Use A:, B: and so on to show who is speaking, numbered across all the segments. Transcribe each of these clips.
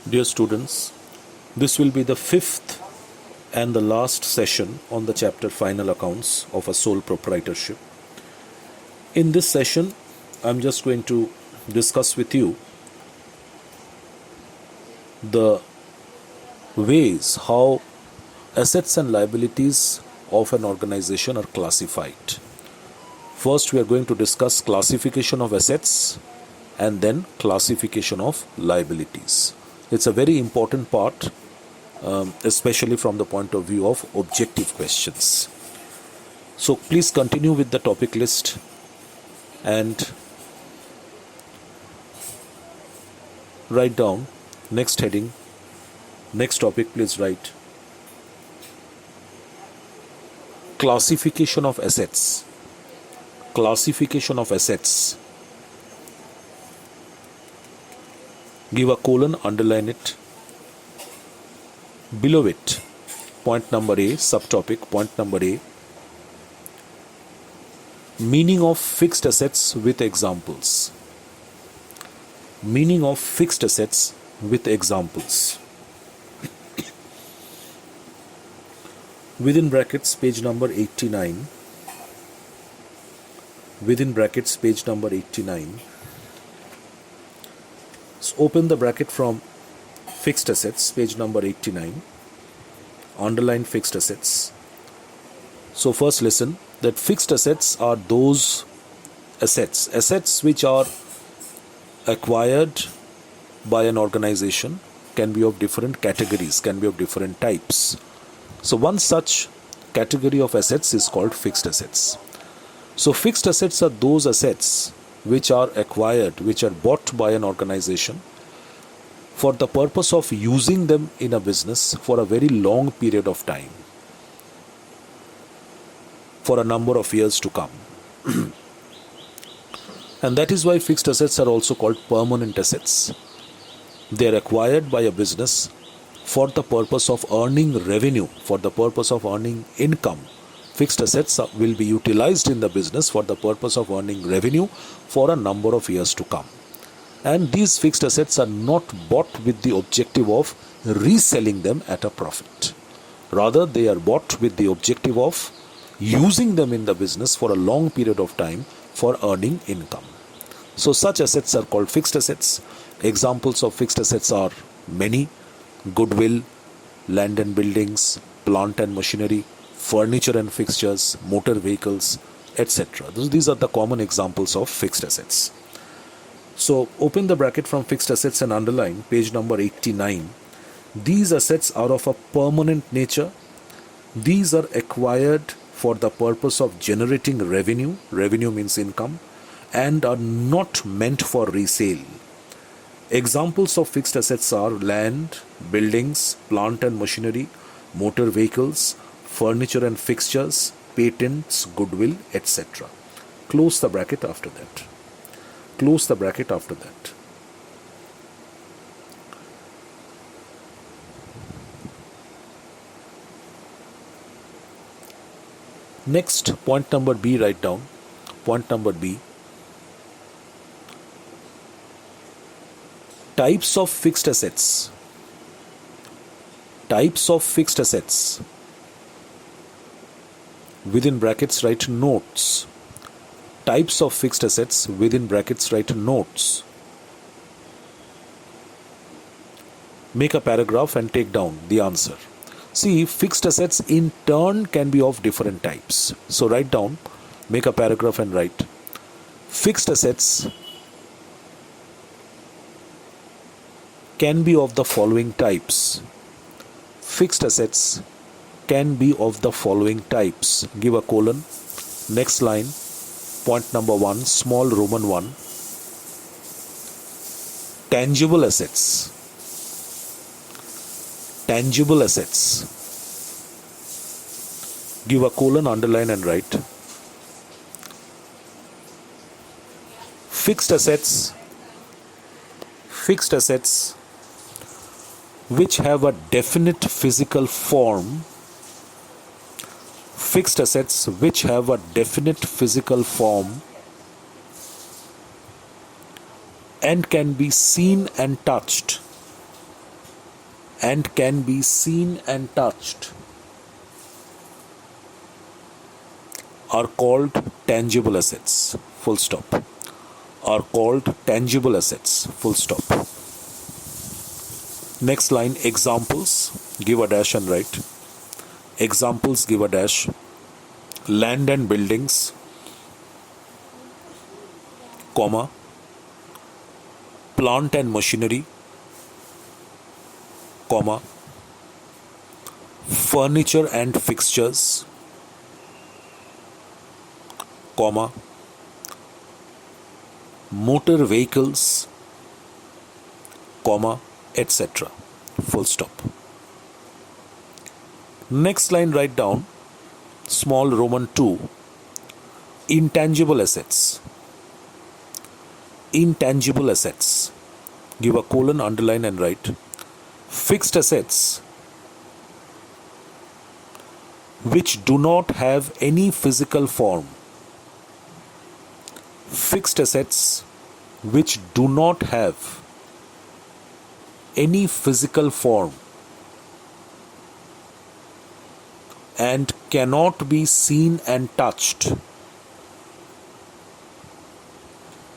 A: Dear students, this will be the fifth and the last session on the chapter Final Accounts of a Sole Proprietorship. In this session, I'm just going to discuss with you the ways how assets and liabilities of an organization are classified. First, we are going to discuss classification of assets and then classification of liabilities. It's a very important part, especially from the point of view of objective questions. So please continue with the topic list and write down next heading, next topic. Please write classification of assets. Classification of assets. Give a colon, underline it. Below it, point number A, subtopic, point number A, meaning of fixed assets with examples. Meaning of fixed assets with examples. Within brackets, page number 89. Within brackets, page number 89. So open the bracket from fixed assets, page number 89. Underline fixed assets. So first listen, that fixed assets are those assets which are acquired by an organization, can be of different categories, can be of different types. So one such category of assets is called fixed assets. So fixed assets are those assets which are acquired, which are bought by an organization for the purpose of using them in a business for a very long period of time, for a number of years to come. And that is why fixed assets are also called permanent assets. They are acquired by a business for the purpose of earning revenue, for the purpose of earning income. Fixed assets will be utilized in the business for the purpose of earning revenue for a number of years to come. And these fixed assets are not bought with the objective of reselling them at a profit. Rather, they are bought with the objective of using them in the business for a long period of time for earning income. So such assets are called fixed assets. Examples of fixed assets are many: goodwill, land and buildings, plant and machinery, furniture and fixtures, motor vehicles, etc. These are the common examples of fixed assets. So open the bracket from fixed assets and underline page number 89. These assets are of a permanent nature. These are acquired for the purpose of generating revenue. Revenue means income, and are not meant for resale. Examples of fixed assets are land, buildings, plant and machinery, motor vehicles, furniture and fixtures, patents, goodwill, etc. Close the bracket after that. Close the bracket after that. Next, point number B, write down. Point number B. Types of fixed assets. Types of fixed assets. Within brackets, write notes. Types of fixed assets, within brackets, write notes. Make a paragraph and take down the answer. See, fixed assets in turn can be of different types. So write down, make a paragraph and write. Fixed assets can be of the following types. Fixed assets can be of the following types. Give a colon. Next line, point number 1, small Roman 1. Tangible assets. Tangible assets. Give a colon, underline and write. Fixed assets. Fixed assets which have a definite physical form. Fixed assets which have a definite physical form and can be seen and touched and can be seen and touched are called tangible assets. Full stop. Are called tangible assets. Full stop. Next line, examples, give a dash and write. Examples, give a dash. Land and buildings, comma, plant and machinery, comma, furniture and fixtures, comma, motor vehicles, comma, etc. Full stop. Next line, write down small Roman 2, intangible assets. Intangible assets. Give a colon, underline and write. Fixed assets which do not have any physical form. Fixed assets which do not have any physical form and cannot be seen and touched.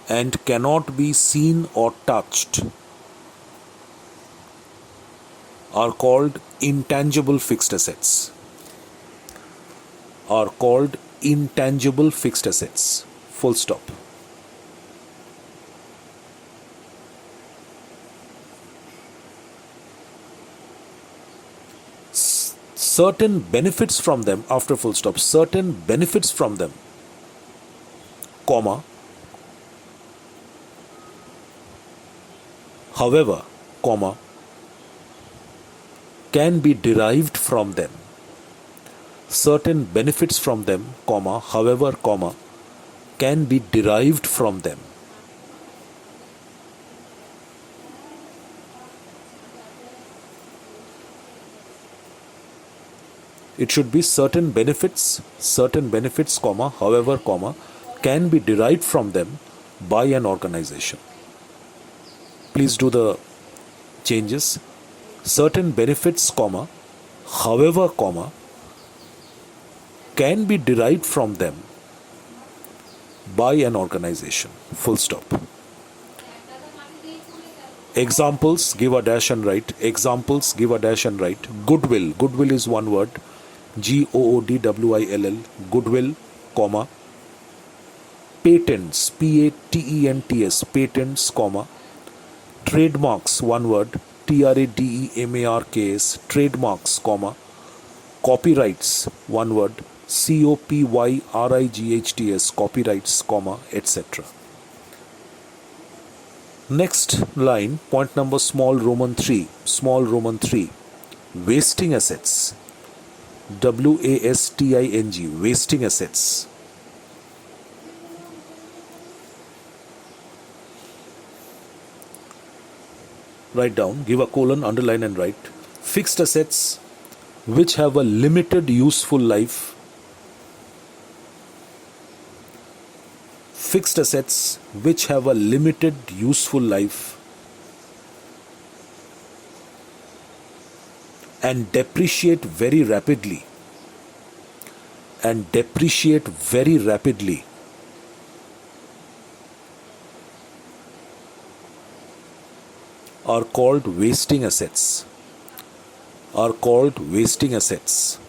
A: And cannot be seen or touched are called intangible fixed assets. Are called intangible fixed assets. Full stop. Certain benefits from them, after full stop, certain benefits from them, comma, however, comma, can be derived from them. Certain benefits from them, comma, however, comma, can be derived from them. It should be certain benefits, comma, however, comma, can be derived from them by an organization. Please do the changes. Certain benefits, comma, however, comma, can be derived from them by an organization. Full stop. Examples, give a dash and write. Examples, give a dash and write. Goodwill. Goodwill is one word. Goodwill, goodwill, comma, patents, patents, patents, comma, trademarks, one word, trademarks, trademarks, comma, copyrights, one word, copyrights, copyrights, comma, etc. Next line, point number small Roman 3, wasting assets. WASTING, wasting assets. Write down, give a colon, underline and write. Fixed assets which have a limited useful life. Fixed assets which have a limited useful life and depreciate very rapidly. Are called wasting assets. Are called wasting assets.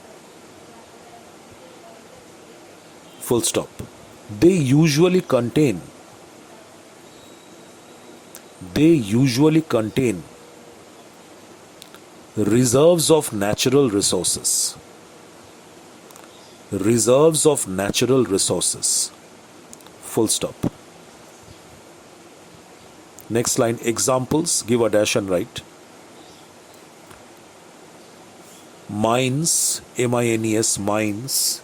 A: Full stop. They usually contain reserves of natural resources. Reserves of natural resources. Full stop. Next line, examples, give a dash and write. Mines, MINES, mines.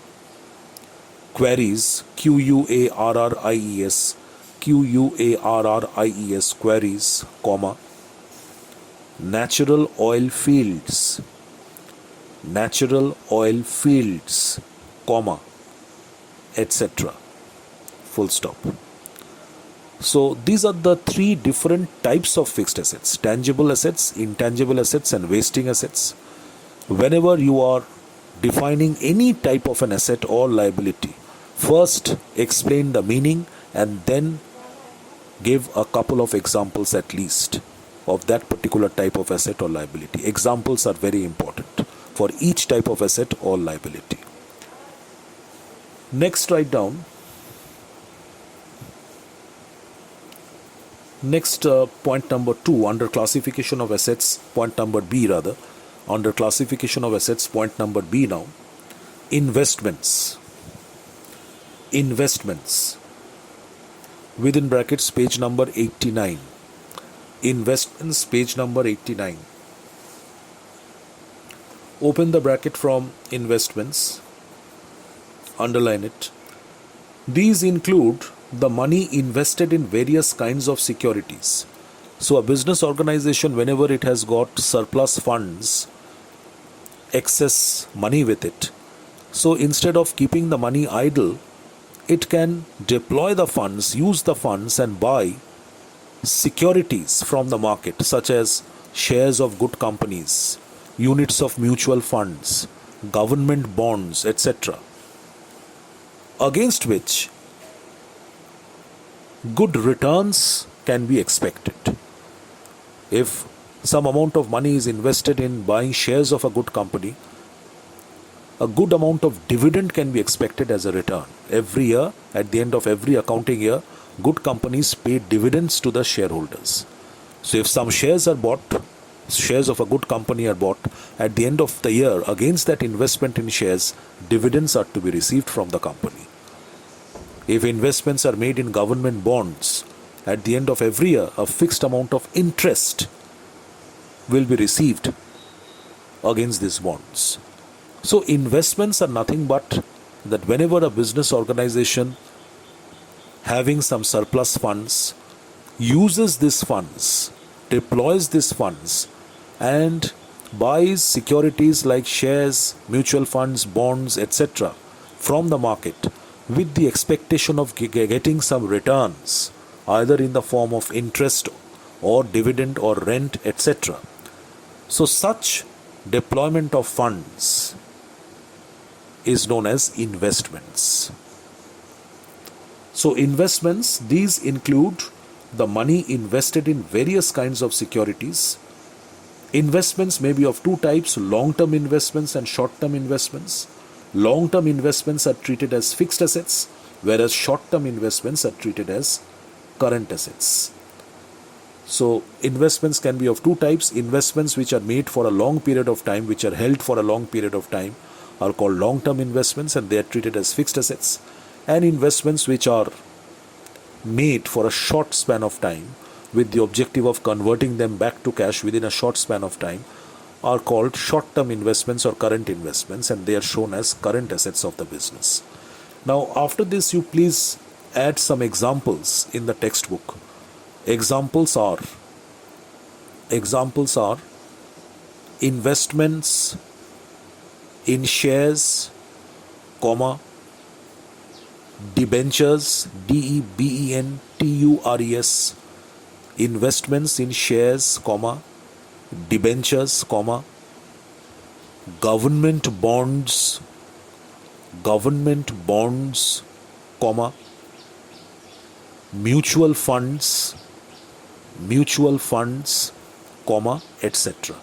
A: Quarries, QUARRIES, quarries, comma. Natural oil fields, comma, etc. Full stop. So these are the three different types of fixed assets: tangible assets, intangible assets, and wasting assets. Whenever you are defining any type of an asset or liability, first explain the meaning and then give a couple of examples at least of that particular type of asset or liability. Examples are very important for each type of asset or liability. Next, write down. Next, point number 2 under classification of assets, point number B rather, under classification of assets, point number B now. Investments. Investments. Within brackets, page number 89. Investments, page number 89. Open the bracket from investments. Underline it. These include the money invested in various kinds of securities. So a business organization, whenever it has got surplus funds, excess money with it, so instead of keeping the money idle, it can deploy the funds, use the funds and buy securities from the market, such as shares of good companies, units of mutual funds, government bonds, etc., against which good returns can be expected. If some amount of money is invested in buying shares of a good company, a good amount of dividend can be expected as a return. Every year, at the end of every accounting year, good companies pay dividends to the shareholders. So if some shares are bought, shares of a good company are bought, at the end of the year, against that investment in shares, dividends are to be received from the company. If investments are made in government bonds, at the end of every year, a fixed amount of interest will be received against these bonds. So investments are nothing but that whenever a business organization having some surplus funds uses these funds, deploys these funds and buys securities like shares, mutual funds, bonds, etc. from the market with the expectation of getting some returns, either in the form of interest or dividend or rent, etc. So such deployment of funds is known as investments. So investments, these include the money invested in various kinds of securities. Investments may be of two types: long-term investments and short-term investments. Long-term investments are treated as fixed assets, whereas short-term investments are treated as current assets. So investments can be of two types: investments which are made for a long period of time, which are held for a long period of time, are called long-term investments and they are treated as fixed assets, and investments which are made for a short span of time with the objective of converting them back to cash within a short span of time are called short-term investments or current investments, and they are shown as current assets of the business. Now after this, you please add some examples in the textbook. Examples are investments in shares, comma, debentures, debentures, investments in shares, comma, debentures, comma, government bonds, comma, mutual funds, comma, etc.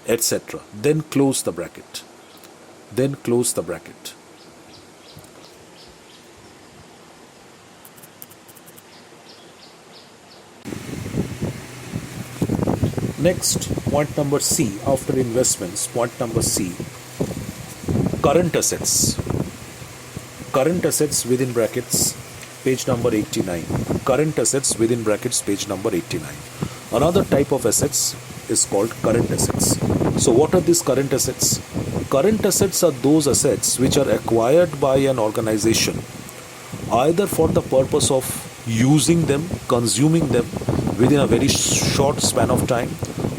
A: etc. Then close the bracket. Next, point number C, after investments, point number C, current assets. Current assets within brackets, page number 89. Current assets within brackets, page number 89. Another type of assets is called current assets. So what are these current assets? Current assets are those assets which are acquired by an organization either for the purpose of using them, consuming them within a very short span of time,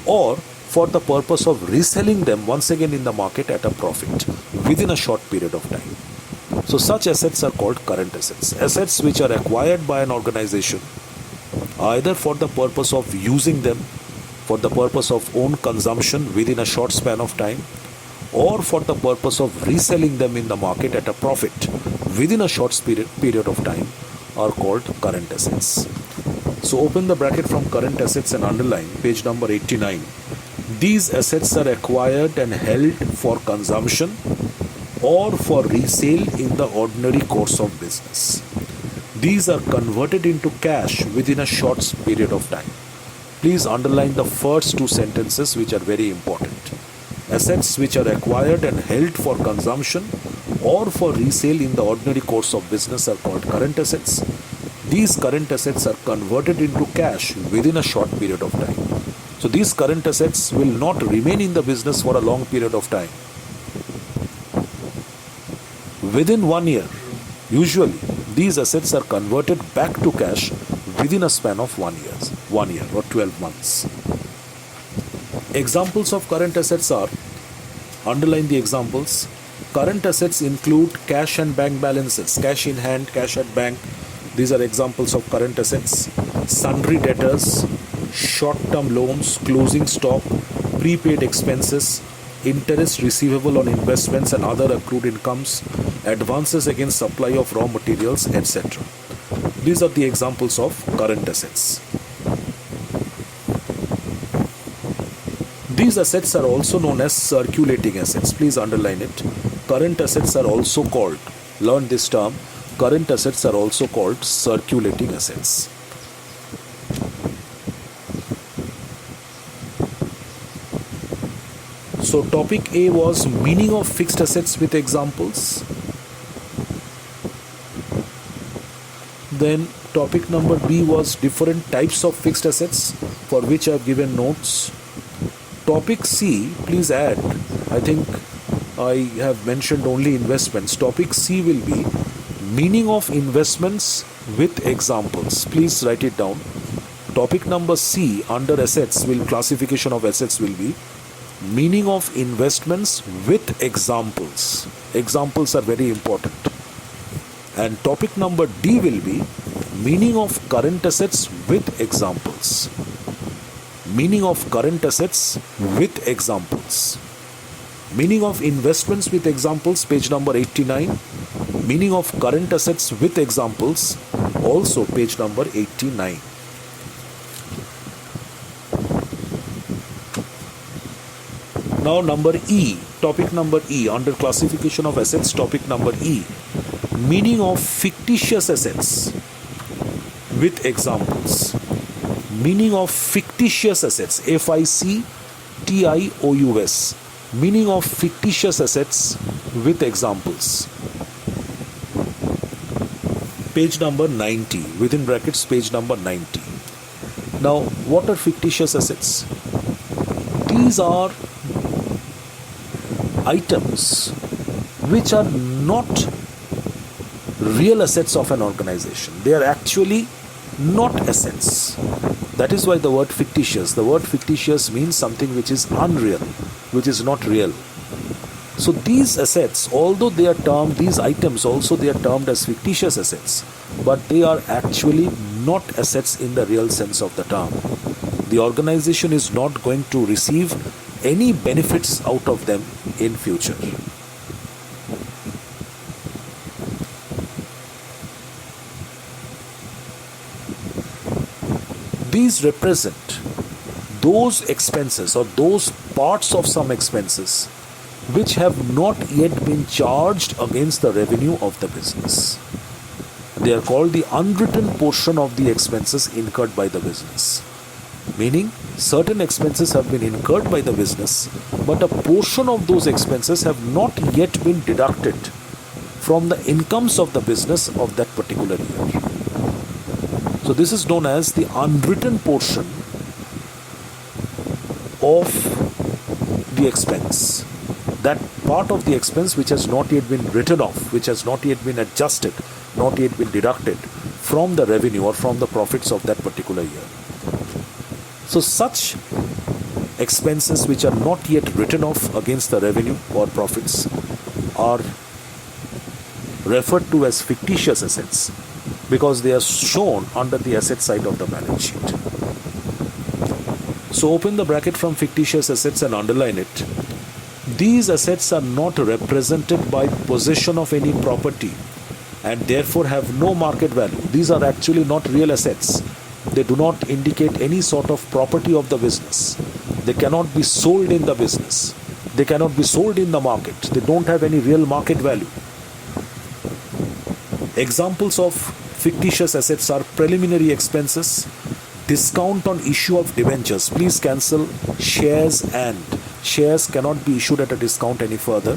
A: or for the purpose of reselling them once again in the market at a profit within a short period of time. So such assets are called current assets. Assets which are acquired by an organization either for the purpose of using them, for the purpose of own consumption within a short span of time, or for the purpose of reselling them in the market at a profit within a short period of time, are called current assets. So open the bracket from current assets and underline page number 89. These assets are acquired and held for consumption or for resale in the ordinary course of business. These are converted into cash within a short period of time. Please underline the first two sentences, which are very important. Assets which are acquired and held for consumption or for resale in the ordinary course of business are called current assets. These current assets are converted into cash within a short period of time. So these current assets will not remain in the business for a long period of time. Within 1 year, usually these assets are converted back to cash within a span of 1 year or 12 months. Examples of current assets are, underline the examples. Current assets include cash and bank balances, cash in hand, cash at bank. These are examples of current assets. Sundry debtors, short-term loans, closing stock, prepaid expenses, interest receivable on investments and other accrued incomes, advances against supply of raw materials, etc. These are the examples of current assets. These assets are also known as circulating assets. Please underline it. Current assets are also called, learn this term, current assets are also called circulating assets. So topic A was meaning of fixed assets with examples. Then topic number B was different types of fixed assets, for which I have given notes. Topic C, please add, I think I have mentioned only investments. Topic C will be meaning of investments with examples. Please write it down. Topic number C under assets, classification of assets will be meaning of investments with examples. Examples are very important. And topic number D will be meaning of current assets with examples. Meaning of current assets with examples. Meaning of investments with examples, page number 89. Meaning of current assets with examples, also page number 89. Now number E, topic number E, under classification of assets, topic number E, meaning of fictitious assets with examples. Meaning of fictitious assets, F-I-C-T-I-O-U-S, meaning of fictitious assets with examples. Page number 90, within brackets page number 90. Now what are fictitious assets? These are items which are not real assets of an organization. They are actually not assets. That is why the word fictitious. The word fictitious means something which is unreal, which is not real. So these assets, although they are termed, these items also they are termed as fictitious assets, but they are actually not assets in the real sense of the term. The organization is not going to receive any benefits out of them in future. These represent those expenses or those parts of some expenses which have not yet been charged against the revenue of the business. They are called the unwritten portion of the expenses incurred by the business. Meaning, certain expenses have been incurred by the business, but a portion of those expenses have not yet been deducted from the incomes of the business of that particular year. So this is known as the unwritten portion of the expense. That part of the expense which has not yet been written off, which has not yet been adjusted, not yet been deducted from the revenue or from the profits of that particular year. So such expenses which are not yet written off against the revenue or profits are referred to as fictitious assets because they are shown under the asset side of the balance sheet. So open the bracket from fictitious assets and underline it. These assets are not represented by possession of any property and therefore have no market value. These are actually not real assets. They do not indicate any sort of property of the business. They cannot be sold in the business. They cannot be sold in the market. They don't have any real market value. Examples of fictitious assets are preliminary expenses, discount on issue of debentures. Please cancel shares, and shares cannot be issued at a discount any further.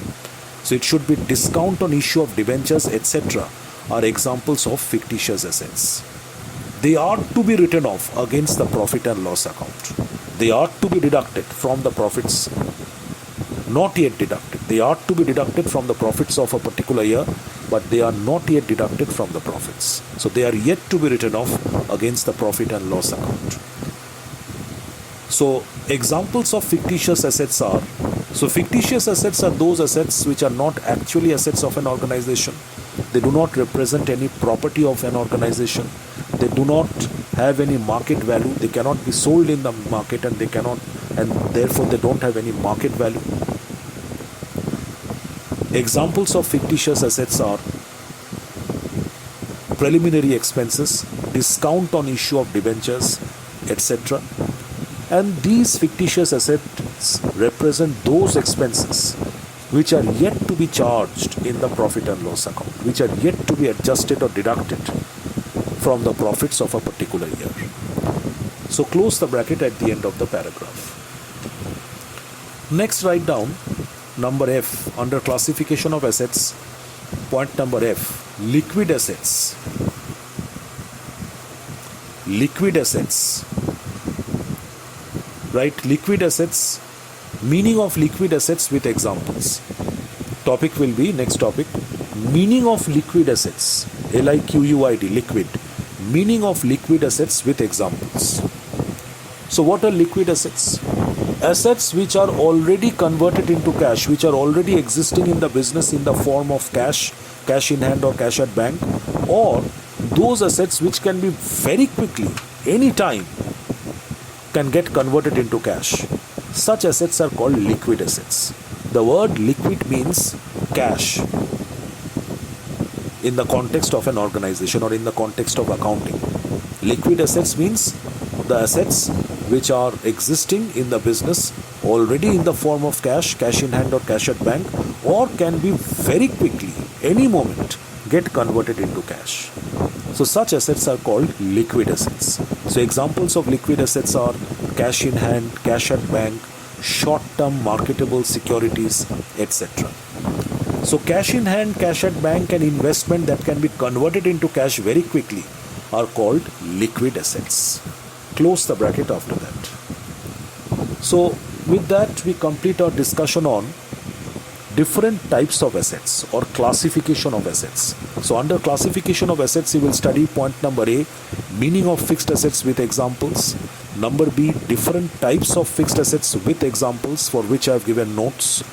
A: So it should be discount on issue of debentures, etc. are examples of fictitious assets. They are to be written off against the profit and loss account. They are to be deducted from the profits. Not yet deducted. They are to be deducted from the profits of a particular year, but they are not yet deducted from the profits. So they are yet to be written off against the profit and loss account. So examples of fictitious assets are, fictitious assets are those assets which are not actually assets of an organization. They do not represent any property of an organization. They do not have any market value. They cannot be sold in the market, and therefore they don't have any market value. Examples of fictitious assets are preliminary expenses, discount on issue of debentures, etc. And these fictitious assets represent those expenses which are yet to be charged in the profit and loss account, which are yet to be adjusted or deducted from the profits of a particular year. So close the bracket at the end of the paragraph. Next, write down number F under classification of assets. Point number F, liquid assets. Liquid assets. Write liquid assets, meaning of liquid assets with examples. Topic will be, next topic, meaning of liquid assets. LIQUID, liquid. Meaning of liquid assets with examples. So what are liquid assets? Assets which are already converted into cash, which are already existing in the business in the form of cash, cash in hand or cash at bank, or those assets which can be very quickly, any time, can get converted into cash. Such assets are called liquid assets. The word liquid means cash in the context of an organization or in the context of accounting. Liquid assets means the assets which are existing in the business already in the form of cash, cash in hand or cash at bank, or can be very quickly, any moment, get converted into cash. So such assets are called liquid assets. So examples of liquid assets are cash in hand, cash at bank, short-term marketable securities, etc. So cash in hand, cash at bank and investment that can be converted into cash very quickly are called liquid assets. Close the bracket after that. So with that we complete our discussion on different types of assets or classification of assets. So under classification of assets you will study point number A, meaning of fixed assets with examples. Number B, different types of fixed assets with examples for which I have given notes.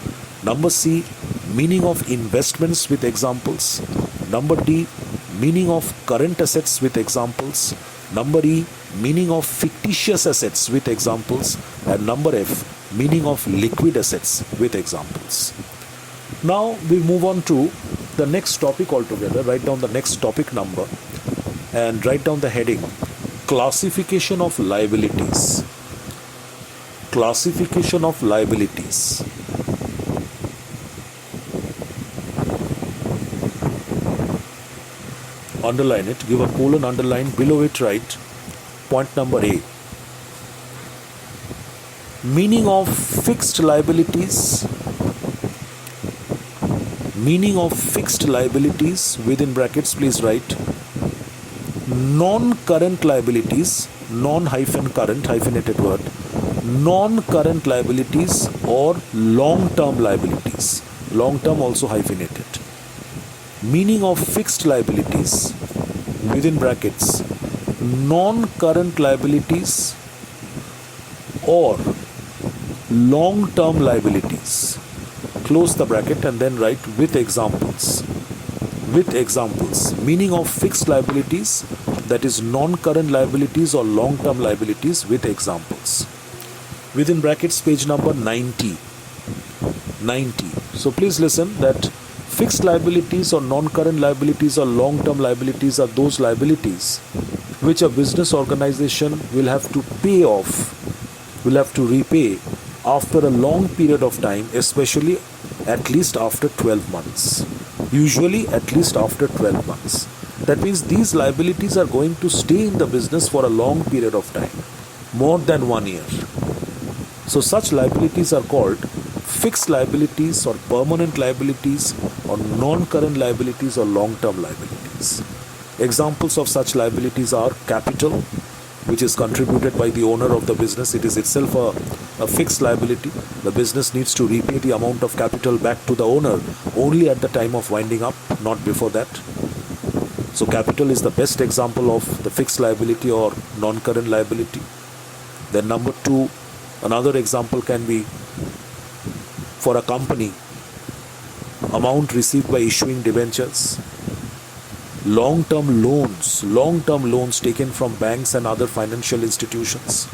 A: Number C, meaning of investments with examples. Number D, meaning of current assets with examples. Number E, meaning of fictitious assets with examples. And number F, meaning of liquid assets with examples. Now we move on to the next topic altogether. Write down the next topic number and write down the heading, classification of liabilities. Classification of liabilities. Underline it, give a colon, underline, below it write point number A, meaning of fixed liabilities. Meaning of fixed liabilities, within brackets please write non-current liabilities, non-current hyphenated word, non-current liabilities or long-term liabilities, long-term also hyphenated. Meaning of fixed liabilities, within brackets, non-current liabilities or long-term liabilities. Close the bracket and then write with examples. with examples. Meaning of fixed liabilities, that is non-current liabilities or long-term liabilities, with examples. Within brackets, page number 90. So please listen that fixed liabilities or non-current liabilities or long-term liabilities are those liabilities which a business organization will have to pay off, will have to repay after a long period of time, especially at least after 12 months. Usually at least after 12 months. That means these liabilities are going to stay in the business for a long period of time, more than 1 year. So such liabilities are called fixed liabilities or permanent liabilities or non-current liabilities or long-term liabilities. Examples of such liabilities are capital, which is contributed by the owner of the business. It is itself a fixed liability. The business needs to repay the amount of capital back to the owner only at the time of winding up, not before that. So capital is the best example of the fixed liability or non-current liability. Then number 2, another example can be for a company, amount received by issuing debentures, long-term loans taken from banks and other financial institutions.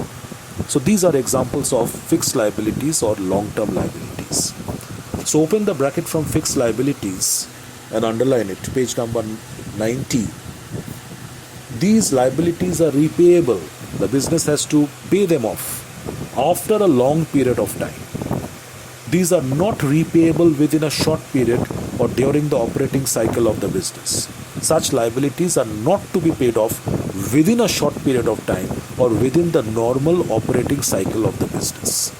A: So these are examples of fixed liabilities or long-term liabilities. So open the bracket from fixed liabilities and underline it, page number 90. These liabilities are repayable. The business has to pay them off after a long period of time. These are not repayable within a short period or during the operating cycle of the business. Such liabilities are not to be paid off within a short period of time or within the normal operating cycle of the business.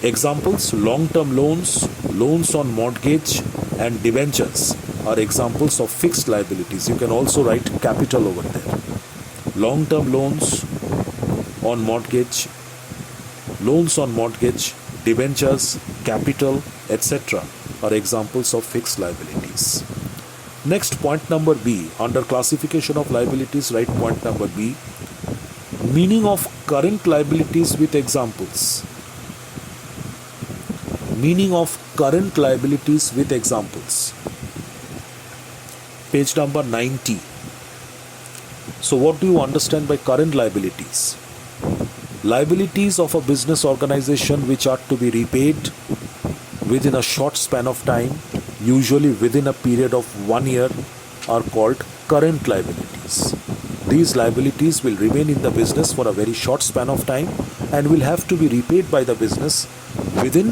A: Examples: long-term loans, loans on mortgage and debentures are examples of fixed liabilities. You can also write capital over there. Long-term loans on mortgage, debentures, capital, etc. are examples of fixed liabilities. Next, point number B. Under classification of liabilities, write point number B. Meaning of current liabilities with examples. Meaning of current liabilities with examples. Page number 90. So what do you understand by current liabilities? Liabilities of a business organization which are to be repaid within a short span of time, usually within a period of 1 year, are called current liabilities. These liabilities will remain in the business for a very short span of time and will have to be repaid by the business within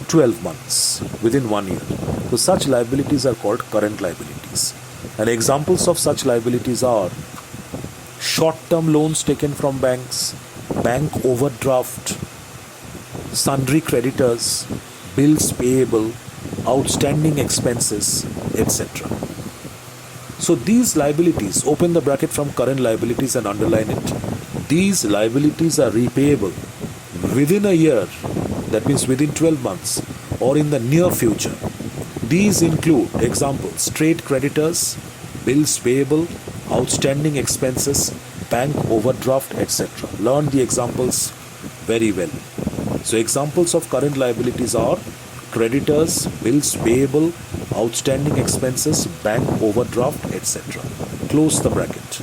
A: 12 months, within 1 year. So such liabilities are called current liabilities. And examples of such liabilities are short-term loans taken from banks, bank overdraft, sundry creditors, bills payable, outstanding expenses, etc. So these liabilities, open the bracket from current liabilities and underline it. These liabilities are repayable within a year, that means within 12 months, or in the near future. These include examples: trade creditors, bills payable, outstanding expenses, bank overdraft, etc. Learn the examples very well. So examples of current liabilities are creditors, bills payable, outstanding expenses, bank overdraft, etc. Close the bracket.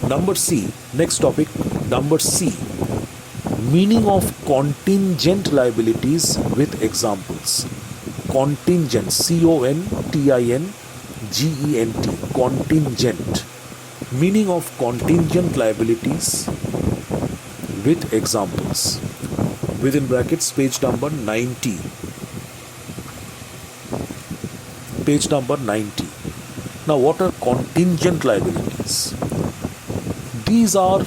A: Number C, next topic, number C. Meaning of contingent liabilities with examples. Contingent, C-O-N-T-I-N-G-E-N-T, contingent. Meaning of contingent liabilities with examples. Within brackets, page number 90. Page number 90. Now, what are contingent liabilities? These are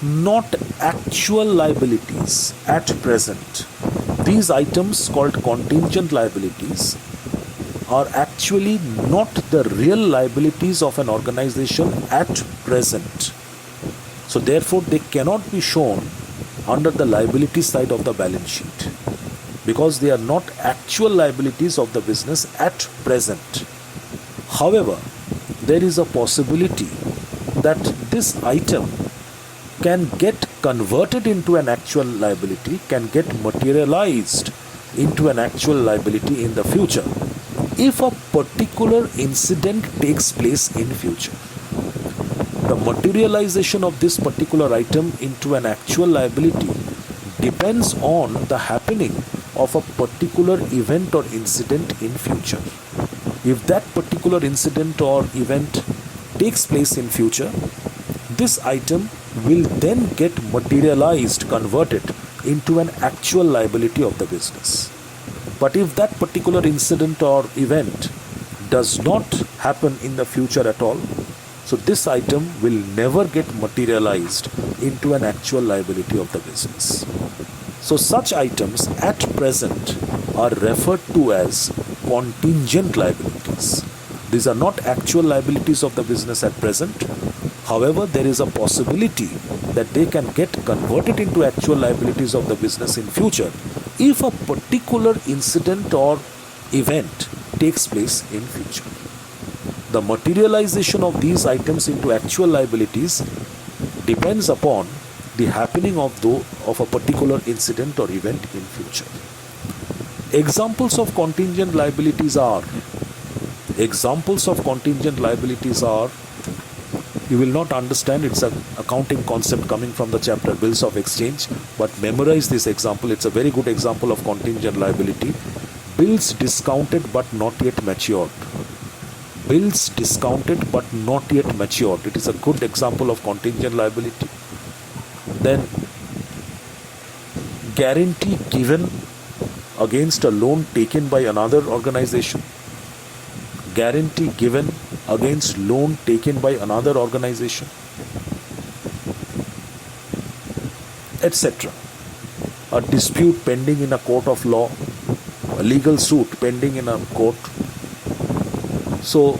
A: not actual liabilities at present. These items called contingent liabilities are actually not the real liabilities of an organization at present. So therefore, they cannot be shown under the liability side of the balance sheet because they are not actual liabilities of the business at present. However, there is a possibility that this item can get converted into an actual liability, can get materialized into an actual liability in the future if a particular incident takes place in future. The materialization of this particular item into an actual liability depends on the happening of a particular event or incident in future. If that particular incident or event takes place in future, this item will then get materialized, converted into an actual liability of the business. But if that particular incident or event does not happen in the future at all, so this item will never get materialized into an actual liability of the business. So such items at present are referred to as contingent liabilities. These are not actual liabilities of the business at present. However, there is a possibility that they can get converted into actual liabilities of the business in future if a particular incident or event takes place in future. The materialization of these items into actual liabilities depends upon the happening of a particular incident or event in future. Examples of contingent liabilities are, you will not understand, it's an accounting concept coming from the chapter Bills of Exchange, but memorize this example. It's a very good example of contingent liability. Bills discounted but not yet matured. Bills discounted but not yet matured. It is a good example of contingent liability. Then guarantee given against a loan taken by another organization. Guarantee given against loan taken by another organization, etc. A dispute pending in a court of law, a legal suit pending in a court. So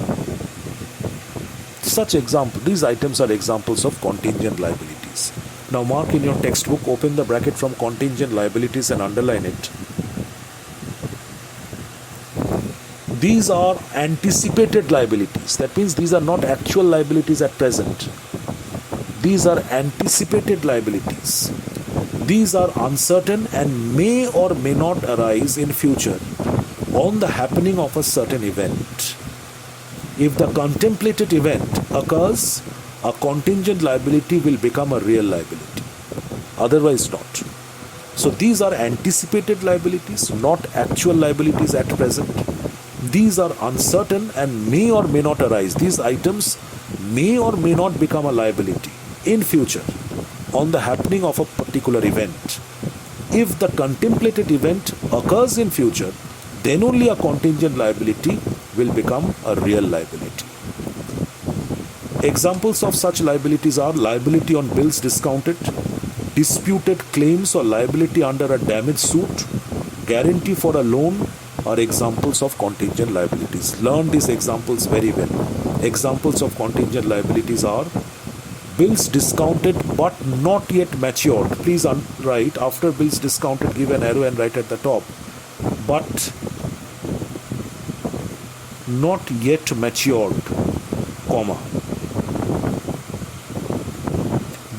A: these items are examples of contingent liabilities. Now mark in your textbook, open the bracket from contingent liabilities and underline it. These are anticipated liabilities. That means these are not actual liabilities at present. These are anticipated liabilities. These are uncertain and may or may not arise in future on the happening of a certain event. If the contemplated event occurs, a contingent liability will become a real liability. Otherwise not. So these are anticipated liabilities, not actual liabilities at present. These are uncertain and may or may not arise. These items may or may not become a liability in future on the happening of a particular event. If the contemplated event occurs in future, then only a contingent liability will become a real liability. Examples of such liabilities are liability on bills discounted, disputed claims or liability under a damage suit, guarantee for a loan are examples of contingent liabilities. Learn these examples very well. Examples of contingent liabilities are bills discounted but not yet matured. Please write after bills discounted, give an arrow and write at the top, but not yet matured, comma.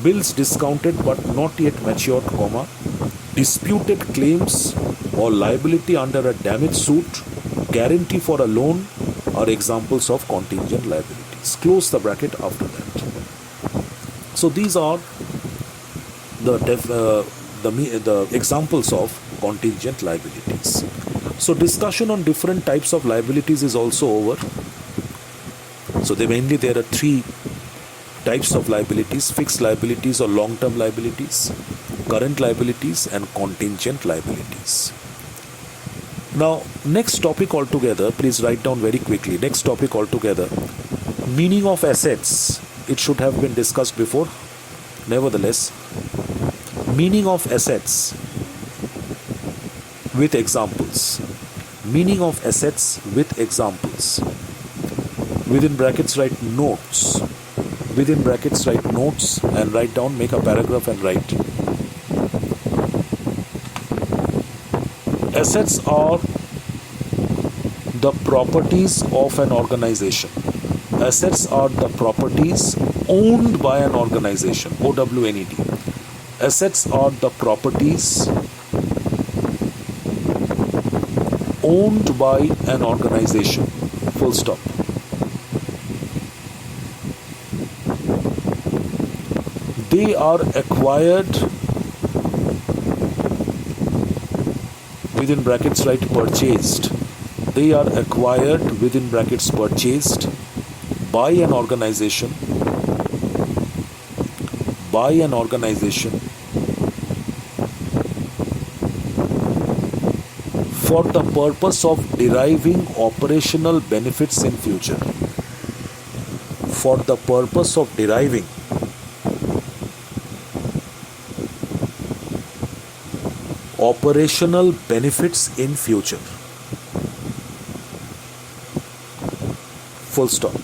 A: Bills discounted but not yet matured, comma. Disputed claims or liability under a damage suit, guarantee for a loan are examples of contingent liabilities. Close the bracket after that. So these are the examples of contingent liabilities. So discussion on different types of liabilities is also over. So there are three types of liabilities: fixed liabilities or long-term liabilities, current liabilities, and contingent liabilities. Now, next topic altogether, please write down very quickly. Next topic altogether, meaning of assets. It should have been discussed before. Nevertheless, meaning of assets with examples. Meaning of assets with examples. Within brackets write notes. Within brackets write notes and write down, make a paragraph and write. Assets are the properties of an organization. Assets are the properties owned by an organization. OWNED. Assets are the properties owned by an organization. Full stop. They are acquired, within brackets write purchased. They are acquired, within brackets purchased, by an organization for the purpose of deriving operational benefits in future. For the purpose of deriving operational benefits in future. Full stop.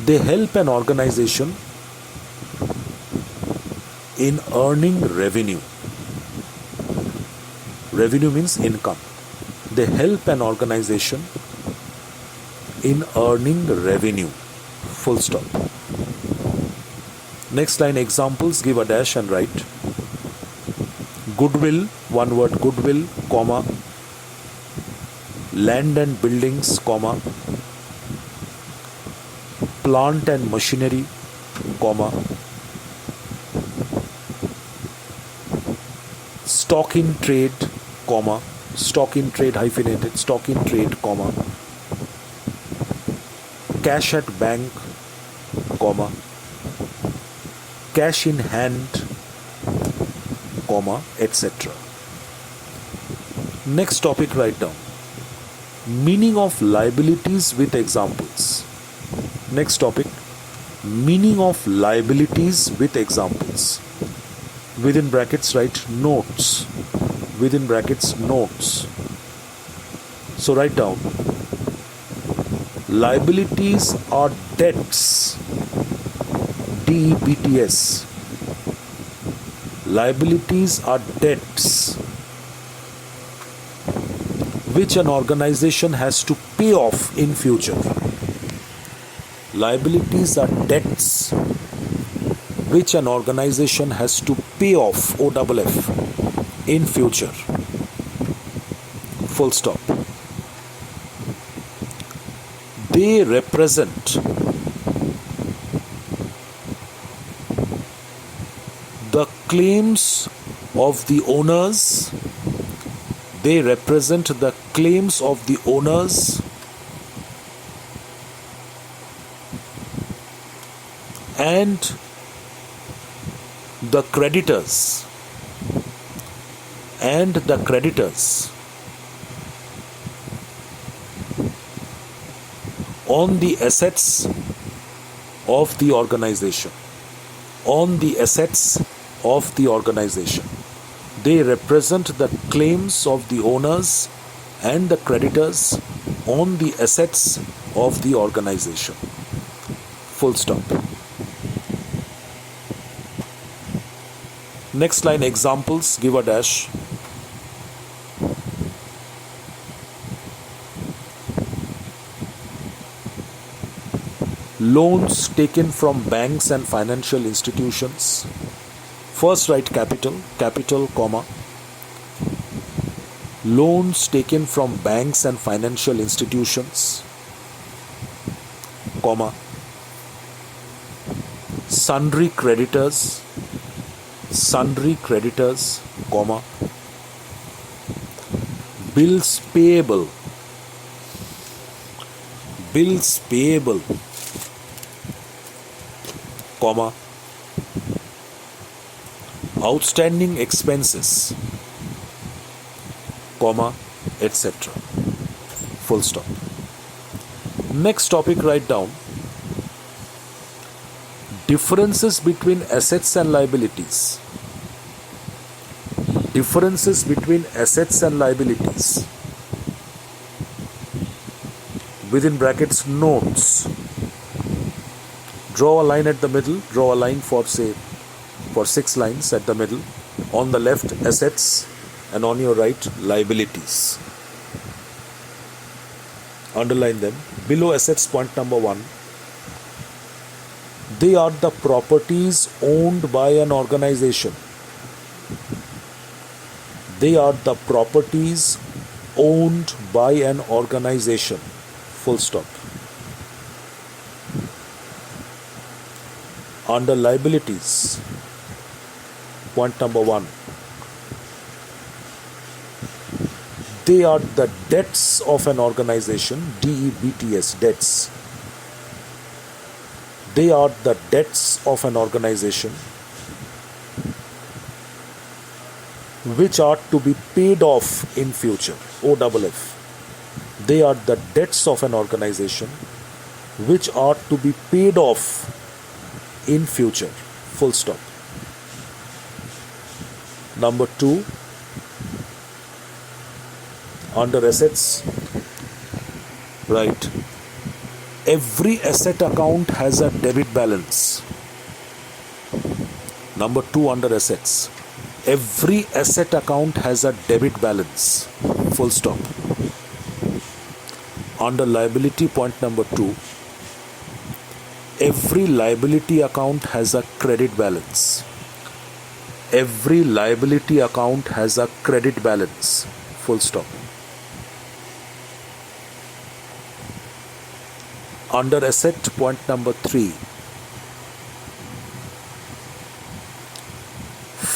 A: They help an organization in earning revenue. Revenue means income. They help an organization in earning revenue. Full stop. Next line, examples, give a dash and write. Goodwill, one word, goodwill, comma, land and buildings, comma, plant and machinery, comma, stock in trade, comma, stock in trade hyphenated, stock in trade, comma, cash at bank, comma, cash in hand, comma, etc. Next topic, write down. Meaning of liabilities with examples. Next topic, meaning of liabilities with examples. Within brackets write notes. Within brackets notes. So write down. Liabilities are debts. DEBTS. Liabilities are debts which an organization has to pay off in future. Liabilities are debts which an organization has to pay off, OFF, in future. Full stop. They represent the claims of the owners. They represent the claims of the owners and the creditors on the assets of the organization. On the assets of the organization. They represent the claims of the owners and the creditors on the assets of the organization. Full stop. Next line, examples, give a dash. Loans taken from banks and financial institutions. First write capital, comma. Loans taken from banks and financial institutions, comma. Sundry creditors, comma. Bills payable, comma. Outstanding expenses, comma, etc. Full stop. Next topic, write down. Differences between assets and liabilities. Differences between assets and liabilities. Within brackets, notes. Draw a line at the middle. Draw a line for 6 lines at the middle. On the left, assets, and on your right, liabilities. Underline them. Below assets, point number 1. They are the properties owned by an organization. They are the properties owned by an organization. Full stop. Under liabilities, point number 1. They are the debts of an organization. DEBTS, debts. They are the debts of an organization which are to be paid off in future. OFF. They are the debts of an organization which are to be paid off in future. Full stop. Number 2, under assets, right, every asset account has a debit balance. Number 2, under assets, every asset account has a debit balance. Full stop. Under liability, point number 2, every liability account has a credit balance. Every liability account has a credit balance. Full stop. Under asset, point number 3,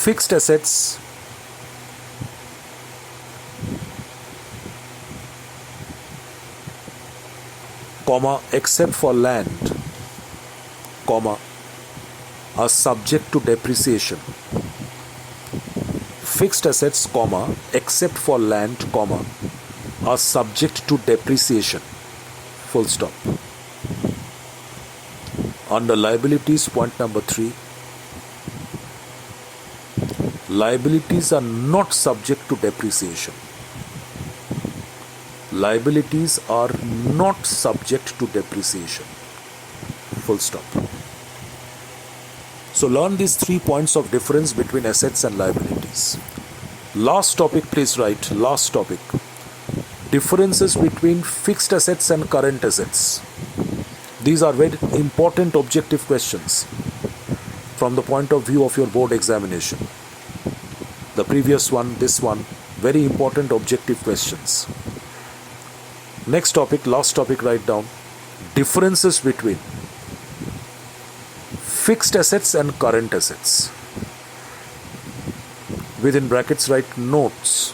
A: fixed assets comma except for land comma are subject to depreciation. Fixed assets comma except for land comma are subject to depreciation. Full stop. Under liabilities, point number 3, liabilities are not subject to depreciation. Liabilities are not subject to depreciation. Full stop. So learn these 3 points of difference between assets and liabilities. Last topic, please write. Last topic. Differences between fixed assets and current assets. These are very important objective questions from the point of view of your board examination. The previous one, this one, very important objective questions. Next topic, last topic, write down. Differences between fixed assets and current assets. Within brackets, write notes.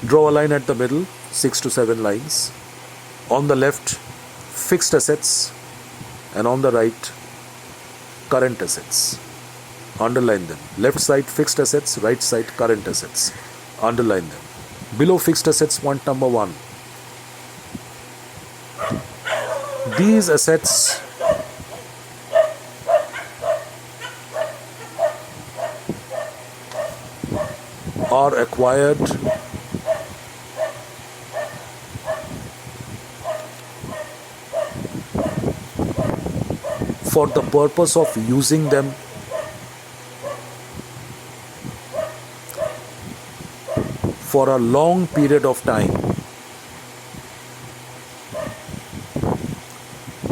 A: Draw a line at the middle, 6 to 7 lines. On the left, fixed assets, and on the right, current assets. Underline them. Left side fixed assets, right side current assets. Underline them. Below fixed assets, point number 1. These assets are acquired for the purpose of using them for a long period of time.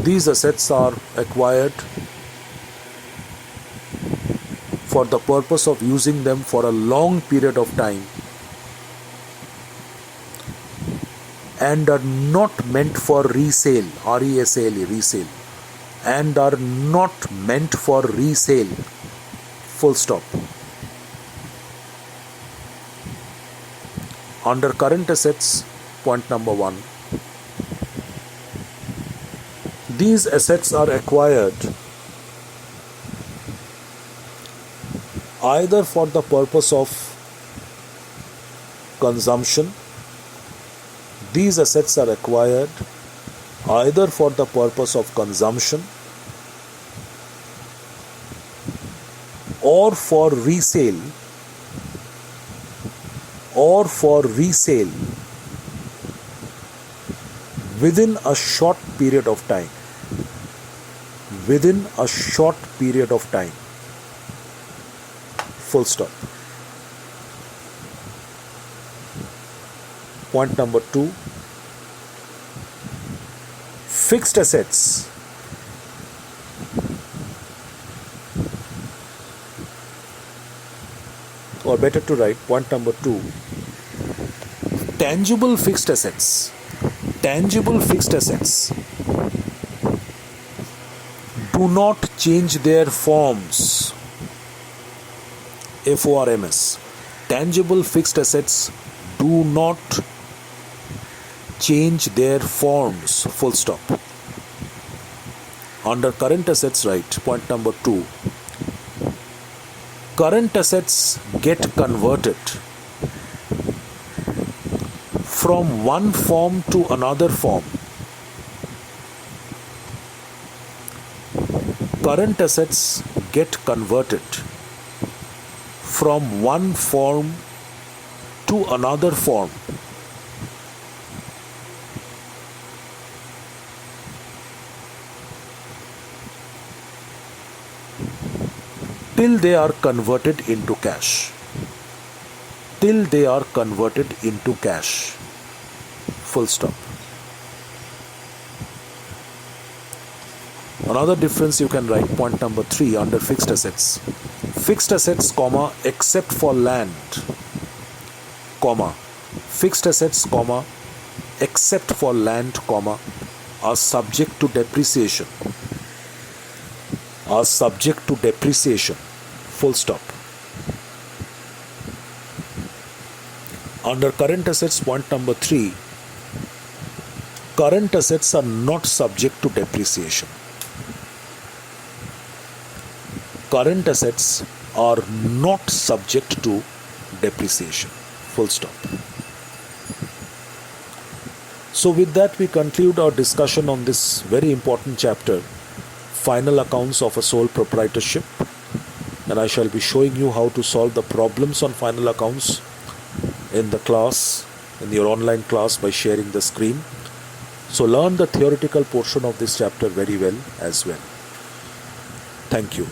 A: These assets are acquired for the purpose of using them for a long period of time and are not meant for resale, RESALE, resale, and are not meant for resale. Full stop. Under current assets, point number 1. These assets are acquired either for the purpose of consumption. These assets are acquired either for the purpose of consumption or for resale within a short period of time. Within a short period of time. Full stop. Point number 2. Fixed assets. Or better to write, point number 2. Tangible fixed assets. Tangible fixed assets do not change their forms. FORMS. Tangible fixed assets do not change their forms. Full stop. Under current assets, write point number 2. Current assets get converted from one form to another form. Current assets get converted from one form to another form. Till they are converted into cash. Till they are converted into cash. Full stop. Another difference you can write, point number 3 under fixed assets. Fixed assets, comma, except for land, comma, fixed assets, comma, except for land, comma, are subject to depreciation. Are subject to depreciation. Full stop. Under current assets, point number 3, current assets are not subject to depreciation. Current assets are not subject to depreciation. Full stop. So with that, we conclude our discussion on this very important chapter, final accounts of a sole proprietorship. And I shall be showing you how to solve the problems on final accounts in the class, in your online class, by sharing the screen. So learn the theoretical portion of this chapter very well as well. Thank you.